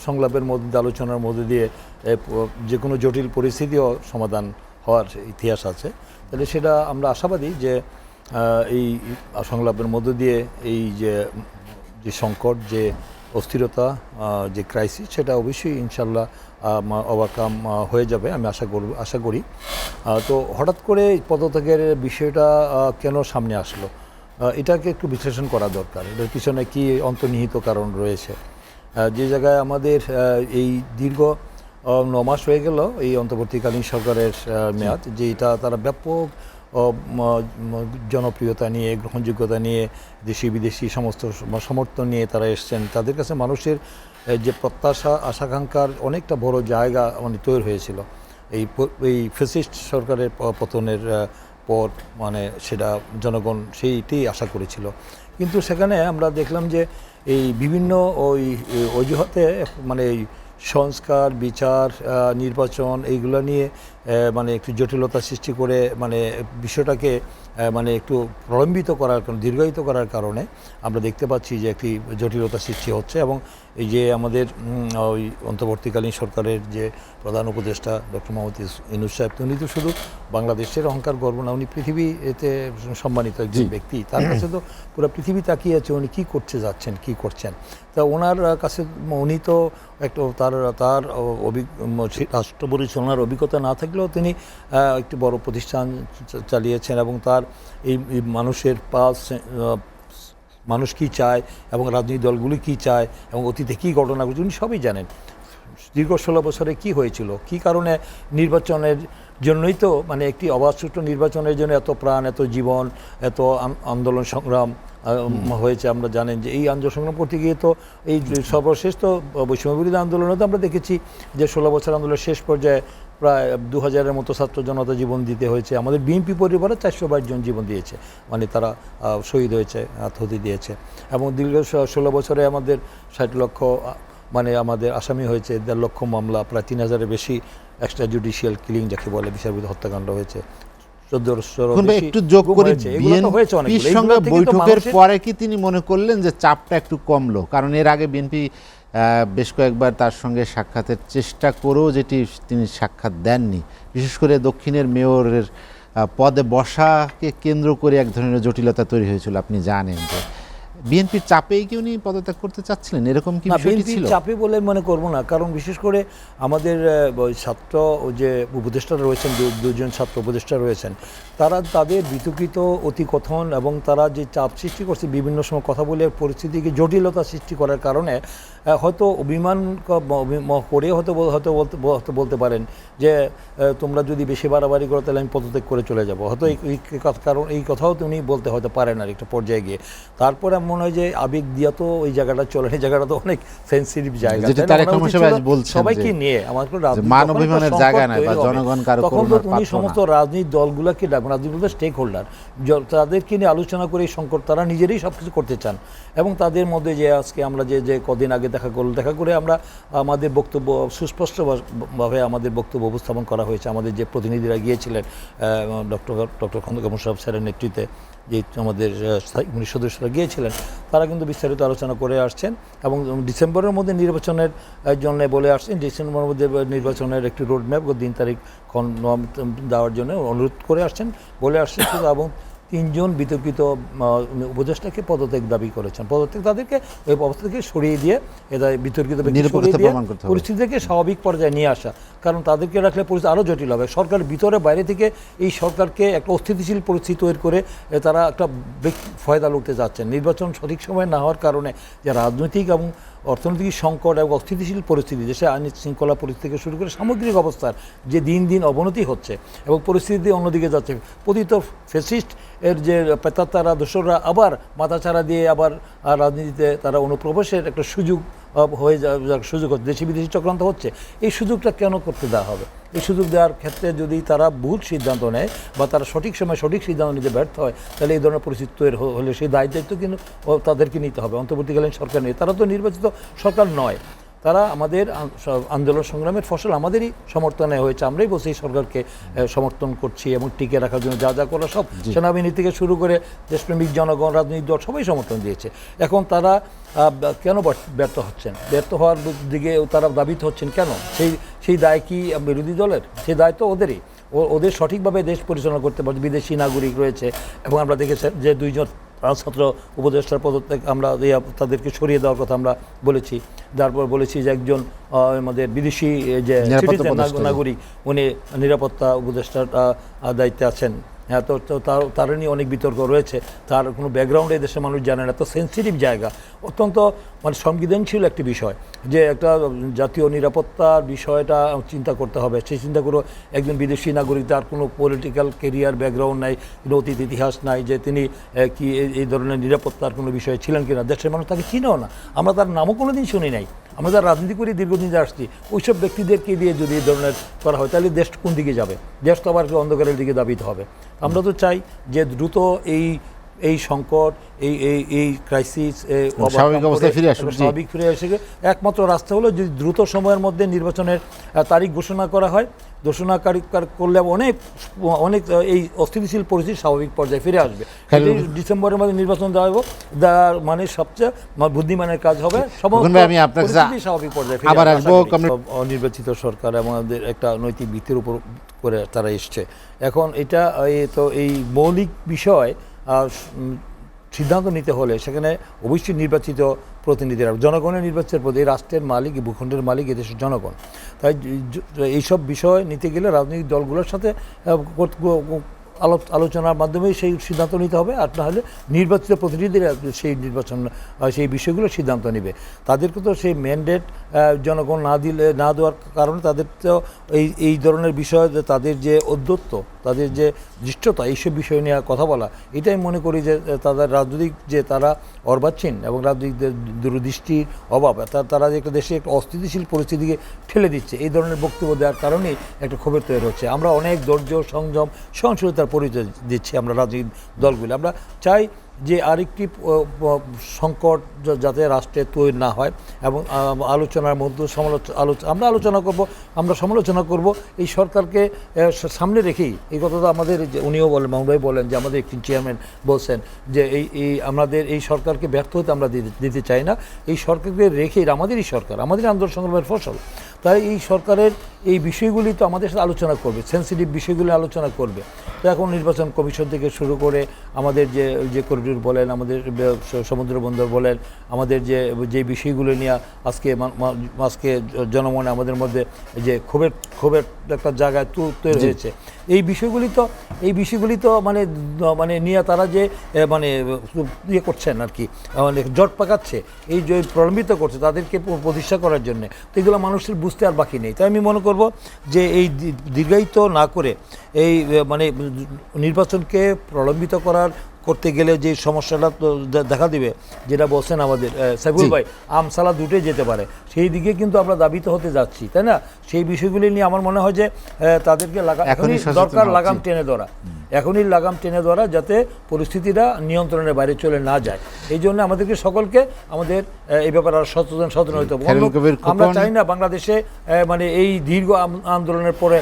সংলাপের মধ্যে দিয়ে, আলোচনার মধ্যে দিয়ে যে কোনো জটিল পরিস্থিতিও সমাধান হওয়ার ইতিহাস আছে। তাহলে সেটা আমরা আশাবাদী যে এই সংলাপের মধ্য দিয়ে এই যে সংকট, যে অস্থিরতা, যে ক্রাইসিস, সেটা অবশ্যই ইনশাল্লাহ ওভারকাম হয়ে যাবে আমি আশা করি। তো হঠাৎ করে পদত্যাগের বিষয়টা কেন সামনে আসলো, এটাকে একটু বিশ্লেষণ করা দরকার। এটার পিছনে কি অন্তর্নিহিত কারণ রয়েছে। যে জায়গায় আমাদের এই দীর্ঘ 9 মাস হয়ে গেল এই অন্তর্বর্তীকালীন সরকারের মেয়াদ, যে এটা তারা ব্যাপক জনপ্রিয়তা নিয়ে, গ্রহণযোগ্যতা নিয়ে, দেশি বিদেশি সমস্ত সমর্থন নিয়ে তারা এসছেন। তাদের কাছে মানুষের যে প্রত্যাশা, আশাকাঙ্ক্ষার অনেকটা বড় জায়গা মানে তৈরি হয়েছিল এই ফ্যাসিস্ট সরকারের পতনের পর। মানে সেটা জনগণ সেইটাই আশা করেছিল। কিন্তু সেখানে আমরা দেখলাম যে এই বিভিন্ন অজুহাতে মানে এই সংস্কার, বিচার, নির্বাচন এইগুলো নিয়ে মানে একটু জটিলতা সৃষ্টি করে মানে বিষয়টাকে মানে একটু প্রলম্বিত করার কারণে, দীর্ঘায়িত করার কারণে আমরা দেখতে পাচ্ছি যে একটি জটিলতা সৃষ্টি হচ্ছে। এবং এই যে আমাদের ওই অন্তর্বর্তীকালীন সরকারের যে প্রধান উপদেষ্টা ডক্টর মোহাম্মদ ইউনূস সাহেব, উনি তো শুধু বাংলাদেশের অহংকার গর্ব না, উনি পৃথিবী এতে সম্মানিত একজন ব্যক্তি। তার কাছে তো পুরো পৃথিবী তাকিয়ে আছে উনি কী করতে যাচ্ছেন, কী করছেন। তা ওনার কাছে উনি তো একটু তার রাষ্ট্র পরিচালনার অভিজ্ঞতা না থাকলেও তিনি একটি বড় প্রতিষ্ঠান চালিয়েছেন এবং তার এই মানুষের মানুষ কী চায় এবং রাজনৈতিক দলগুলি কী চায় এবং অতীতে কী ঘটনা ঘটেছে উনি সবই জানেন। দীর্ঘ 16 বছরে কি হয়েছিল, কি কারণে নির্বাচনের জন্যই তো মানে একটি অবাধ সুষ্ঠু নির্বাচনের জন্য এত প্রাণ, এত জীবন, এত আন্দোলন সংগ্রাম হয়েছে। আমরা জানেন যে এই আন্দোলন সংগ্রাম করতে গিয়ে তো এই সর্বশেষ তো বৈষম্যবিরোধী আন্দোলনে তো আমরা দেখেছি যে 16 বছর আন্দোলনের শেষ পর্যায়ে প্রায় 2000-এর মতো ছাত্র জনতা জীবন দিতে হয়েছে। আমাদের বিএনপি পরিবারে 422 জন জীবন দিয়েছে, মানে তারা শহীদ হয়েছে, আত্মাহুতি দিয়েছে। এবং দীর্ঘ 16 বছরে আমাদের 60 লক্ষ মানে আমাদের আসামি হয়েছে, 1.5 লক্ষ মামলা, প্রায় 3000-এর বেশি এক্সট্রা জুডিশিয়াল কিলিং যাকে বলে, বিচারবিধি হত্যাকাণ্ড হয়েছে। একটু যোগ করে বিএনপির সঙ্গে বৈঠকের পরে কি তিনি মনে করলেন যে চাপটা একটু কমলো? কারণ এর আগে বিএনপি বেশ কয়েকবার তার সঙ্গে সাক্ষাতের চেষ্টা করেও যেটি তিনি সাক্ষাৎ দেননি, বিশেষ করে দক্ষিণের মেয়রের পদে বসাকে কেন্দ্র করে এক ধরনের জটিলতা তৈরি হয়েছিল। আপনি জানেন যে বিএনপির চাপেই কি উনি পদত্যাগ করতে চাচ্ছিলেন, এরকম কি বিষয়টি ছিল? চাপে বলে মনে করবো না, কারণ বিশেষ করে আমাদের ছাত্র যে উপদেষ্টারা রয়েছেন, 2জন ছাত্র উপদেষ্টা রয়েছেন, তারা তাদের বিতর্কিত অতিকথন এবং তারা যে চাপ সৃষ্টি করছে বিভিন্ন সময় কথা বলে পরিস্থিতিকে জটিলতা সৃষ্টি করার কারণে হয়তো অভিমান করে হয়তো বলতে পারেন যে তোমরা যদি বেশি বাড়াবাড়ি করো তাহলে আমি পদত্যাগ করে চলে যাবো, হয়তো কারণ এই কথাও তুমি বলতে হয়তো পারেন আর একটা পর্যায়ে গিয়ে। তারপরে মনে হয় যে আবেগ দিয়া তো ওই জায়গাটা চলে, এই জায়গাটা তো অনেক সেন্সিটিভ জায়গা, সবাইকে নিয়ে আমার তখন তো উনি সমস্ত রাজনৈতিক দলগুলোকে ডাকবেন, রাজনৈতিক স্টেক হোল্ডার তাদেরকে নিয়ে আলোচনা করে এই সংকট, তারা নিজেরাই সব কিছু করতে চান। এবং তাদের মধ্যে যে আজকে আমরা যে কদিন আগে দেখা করে আমরা আমাদের বক্তব্য সুস্পষ্টভাবে আমাদের বক্তব্য উপস্থাপন করা হয়েছে। আমাদের যে প্রতিনিধিরা গিয়েছিলেন ডক্টর খন্দকার মোশাররফ স্যারের নেতৃত্বে যে আমাদের সদস্যরা গিয়েছিলেন, তারা কিন্তু বিস্তারিত আলোচনা করে আসছেন এবং ডিসেম্বরের মধ্যে নির্বাচনের জন্য বলে আসছেন, ডিসেম্বরের মধ্যে নির্বাচনের একটি রোডম্যাপ দিন তারিখ দেওয়ার জন্য অনুরোধ করে আসছেন, বলে আসছেন। এবং 3 জন বিতর্কিত উপদেষ্টাকে পদত্যাগ দাবি করেছেন। পদত্যাগ তাদেরকে ওই অবস্থা থেকে সরিয়ে দিয়ে এদের বিতর্কিত পরিস্থিতিকে স্বাভাবিক পর্যায়ে নিয়ে আসা, কারণ তাদেরকে রাখলে পরিস্থিতি আরও জটিল হবে। সরকারের ভিতরে বাইরে থেকে এই সরকারকে একটা অস্থিতিশীল পরিস্থিতি তৈরি করে তারা একটা ফয়দা লুটতে যাচ্ছেন। নির্বাচন সঠিক সময় না হওয়ার কারণে যে রাজনৈতিক এবং অর্থনৈতিক সংকট এবং অস্থিতিশীল পরিস্থিতি, দেশে আইন শৃঙ্খলা পরিস্থিতি থেকে শুরু করে সামগ্রিক অবস্থার যে দিন দিন অবনতি হচ্ছে এবং পরিস্থিতি অন্যদিকে যাচ্ছে, পতিত ফ্যাসিস্ট এর যে পেতাত্তারা দোসররা আবার মাথাচাড়া দিয়ে আবার রাজনীতিতে তারা অনুপ্রবেশের একটা সুযোগ হয়ে সুযোগ হচ্ছে, দেশি বিদেশি চক্রান্ত হচ্ছে। এই সুযোগটা কেন করতে দেওয়া হবে? এই সুযোগ দেওয়ার ক্ষেত্রে যদি তারা ভুল সিদ্ধান্ত নেয় বা তারা সঠিক সময় সঠিক সিদ্ধান্ত নিতে ব্যর্থ হয়, তাহলে এই ধরনের পরিস্থিতি তৈরি হলে সেই দায়িত্ব কিন্তু তাদেরকে নিতে হবে, অন্তর্বর্তীকালীন সরকার নিয়ে। তারা তো নির্বাচিত সরকার নয়, তারা আমাদের আন্দোলন সংগ্রামের ফসল আমাদেরই সমর্থনে হয়েছে। আমরাই বলছি এই সরকারকে সমর্থন করছি এবং টিকে রাখার জন্য যা যা করা সব সেনাবাহিনী থেকে শুরু করে দেশপ্রেমিক জনগণ, রাজনৈতিক দল সবাই সমর্থন দিয়েছে। এখন তারা কেন ব্যর্থ হচ্ছেন? ব্যর্থ হওয়ার দিকে তারা দাবিত হচ্ছেন কেন? সেই দায় কি বিরোধী দলের? সেই দায় তো ওদেরই। ওদের সঠিকভাবে দেশ পরিচালনা করতে পারছে। বিদেশি নাগরিক রয়েছে এবং আমরা দেখেছি যে 2 জন ছাত্র উপদেষ্টার পদত্যাগ আমরা তাদেরকে সরিয়ে দেওয়ার কথা আমরা বলেছি। তারপর বলেছি যে একজন আমাদের বিদেশি যে নাগরিক উনি নিরাপত্তা উপদেষ্টার দায়িত্বে আছেন। হ্যাঁ, তো তার নিয়ে অনেক বিতর্ক রয়েছে। তার কোনো ব্যাকগ্রাউন্ডে দেশের মানুষ জানে না। তো সেন্সিটিভ জায়গা, অত্যন্ত মানে সংবেদনশীল একটি বিষয়, যে একটা জাতীয় নিরাপত্তার বিষয়টা চিন্তা করতে হবে। সেই চিন্তা করে একজন বিদেশি নাগরিক, তার কোনো পলিটিক্যাল কেরিয়ার ব্যাকগ্রাউন্ড নাই, কোনো অতীত ইতিহাস নাই, যে তিনি কি এই ধরনের নিরাপত্তার কোনো বিষয়ে ছিলেন কিনা। দেশের মানুষ তাকে চিনেও না, আমরা তার নামও কোনো দিন শুনি নাই। আমরা যারা রাজনীতি করি দীর্ঘদিন আসছি, ওইসব ব্যক্তিদেরকে দিয়ে যদি এই ধরনের করা হয় তাহলে দেশ কোন দিকে যাবে? দেশ তো আবার অন্ধকারের দিকে দাবিত হবে। আমরা তো চাই যে দ্রুত এই সংকট, এই ক্রাইসিস স্বাভাবিক ফিরে এসে একমাত্র রাস্তা হলো যদি দ্রুত সময়ের মধ্যে নির্বাচনের তারিখ ঘোষণা করা হয়। ঘোষণাকারী করলে অনেক এই অস্থিতিশীল পরিস্থিতি স্বাভাবিক পর্যায়ে ফিরে আসবে। ডিসেম্বরের মধ্যে নির্বাচন দেওয়া হবে, মানে সবচেয়ে বুদ্ধিমানের কাজ হবে। স্বাভাবিক পর্যায়ে অনির্বাচিত সরকার আমাদের একটা নৈতিক ভিত্তির উপর করে তারা এসছে। এখন এটা তো এই মৌলিক বিষয় সিদ্ধান্ত নিতে হলে সেখানে অবশ্যই নির্বাচিত প্রতিনিধিরা, জনগণের নির্বাচিত এই রাষ্ট্রের মালিক, ভূখণ্ডের মালিক এদেশের জনগণ। তাই এইসব বিষয় নিতে গেলে রাজনৈতিক দলগুলোর সাথে আলোচনার মাধ্যমে সেই সিদ্ধান্ত নিতে হবে। আর না হলে নির্বাচিত প্রতিনিধিরা সেই বিষয়গুলো সিদ্ধান্ত নেবে। তাদেরকে তো সেই ম্যান্ডেট জনগণ না দেওয়ার কারণে তাদের তো এই ধরনের বিষয়, তাদের যে ঔদ্ধত্য, তাদের যে দৃষ্টতা, এইসব বিষয় নিয়ে কথা বলা, এটাই মনে করি যে তাদের রাজনৈতিক যে তারা অর্বাচীন এবং রাজনৈতিক দূরদৃষ্টির অভাব, তারা যে একটা দেশে একটা অস্থিতিশীল পরিস্থিতিকে ঠেলে দিচ্ছে, এই ধরনের বক্তব্য দেওয়ার কারণেই একটা ক্ষোভের তৈরি হচ্ছে। আমরা অনেক ধৈর্য, সংযম, সহনশীলতার পরিচয় দিচ্ছি আমরা রাজনৈতিক দলগুলো। আমরা চাই যে আরেকটি সংকট যাতে রাষ্ট্রে তৈরি না হয় এবং আলোচনার মধ্যে আমরা আলোচনা করব, আমরা সমালোচনা করব। এই সরকারকে সামনে রেখেই এই কথাটা আমাদের উনিও বলেন, মাহমুদ বলেন যে আমাদের একটি চেয়ারম্যান বলছেন যে আমাদের এই সরকারকে ব্যর্থ হতে আমরা দিতে চাই না। এই সরকারকে রেখেই আমাদেরই সরকার, আমাদের আন্দোলন সংগ্রামের ফসল। তাই এই সরকারের এই বিষয়গুলি তো আমাদের সাথে আলোচনা করবে, সেন্সিটিভ বিষয়গুলি আলোচনা করবে। তো এখন নির্বাচন কমিশন থেকে শুরু করে আমাদের যে করিডোর বলেন, আমাদের সমুদ্র বন্দর বলেন, আমাদের যে বিষয়গুলো নিয়ে আজকে জনমনে আমাদের মধ্যে যে ক্ষোভের একটা জায়গায় তৈরি হয়েছে, এই বিষয়গুলি তো মানে নিয়ে তারা যে মানে ইয়ে করছেন আর কি, মানে জট পাকাচ্ছে, এই যে প্রলম্বিত করছে তাদেরকে প্রতিষ্ঠা করার জন্য। তো এগুলো মানুষের বুঝতে আর বাকি নেই। তাই আমি মনে করব যে এই দীর্ঘায়িত না করে এই মানে নির্বাচনকে প্রলম্বিত করতে গেলে যে সমস্যাটা দেখা দিবে, যেটা বলছেন আমাদের সাইফুল ভাই, আমসালা দুটোই যেতে পারে, সেই দিকে কিন্তু আমরা দাবিত হতে যাচ্ছি, তাই না? সেই বিষয়গুলি নিয়ে আমার মনে হয় যে তাদেরকে এখনই দরকার লাগাম টেনে ধরা, এখনই লাগাম টেনে ধরা, যাতে পরিস্থিতিটা নিয়ন্ত্রণের বাইরে চলে না যায়। এই জন্য আমাদেরকে সকলকে আমাদের এই ব্যাপারে আরো সচেতন হতে হবে। আমরা চাই না বাংলাদেশে মানে এই দীর্ঘ আন্দোলনের পরে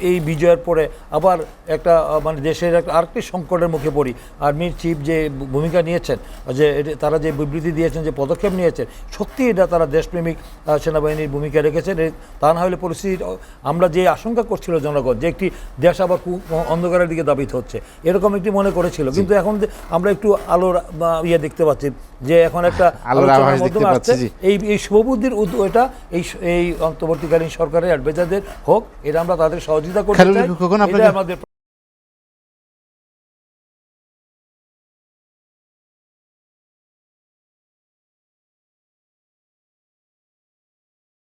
এই বিজয়ের পরে আবার একটা মানে দেশের আরেকটি সংকটের মুখে পড়ি। আর্মির চিফ যে ভূমিকা নিয়েছেন, যে তারা যে বিবৃতি দিয়েছেন, যে পদক্ষেপ নিয়েছেন, সত্যি এটা তারা দেশপ্রেমিক সেনাবাহিনীর ভূমিকা রেখেছেন। তা না হলে পরিস্থিতি আমরা যে আশঙ্কা করছিল জনগণ, যে একটি দেশ আবার অন্ধকারের দিকে দাবিত হচ্ছে, এরকম একটি মনে করেছিল। কিন্তু এখন আমরা একটু আলোর দেখতে পাচ্ছি, যে এখন একটা আলোচনার মাধ্যমে আসছে এই শুভবুদ্ধির এটা এই অন্তর্বর্তীকালীন সরকারের অ্যাডভাইজারদের হোক, এটা আমরা তাদের সহযোগিতা করতে চাই।